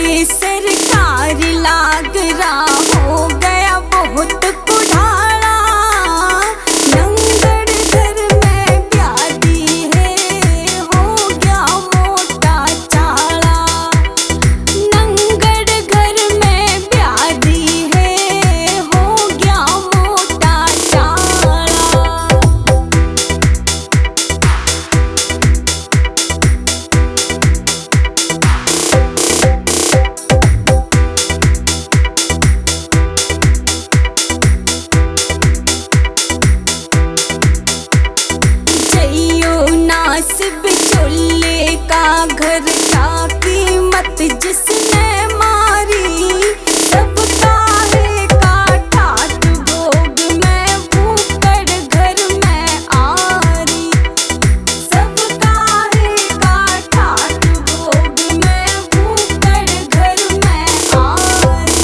सरकार लाग रहा हो गया बहुत कुढ़ाड़ा। नंगड़ घर में प्यादी है हो गया मोटा चाला। नंगड़ घर में प्यादी है हो गया मोटा चाला। बिचौले का घर का कीमत जिसने मारी। सबका है काठा भोग में भूखड़ घर में आरी। सबका है काठा भोग में भूखड़ घर में आरी।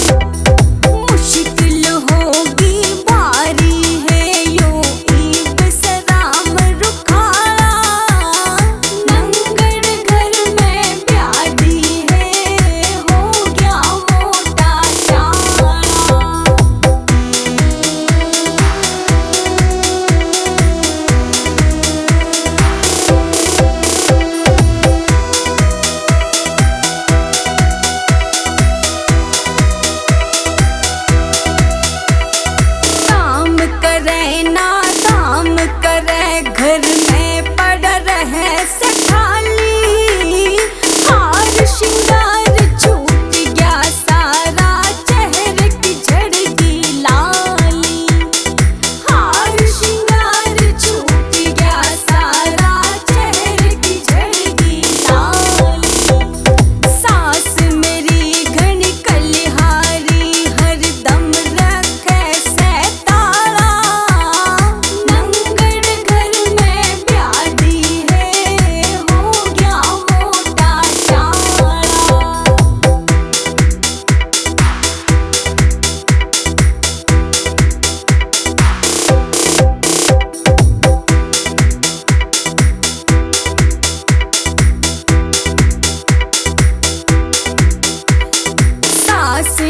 मुश्किल होगी भारी है यूं ईब सराम रुखाड़ा। घर में पड़ रहे सठाली। हार श्रृंगार छूट गया सारा चेहरे की झड़गी लाली। हार श्रृंगार छूट गया सारा चेहरे की झड़गी लाली। सास मेरी घनी कलिहारी हरदम रखे सैतारा।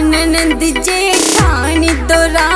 ननद जेठानी दोरा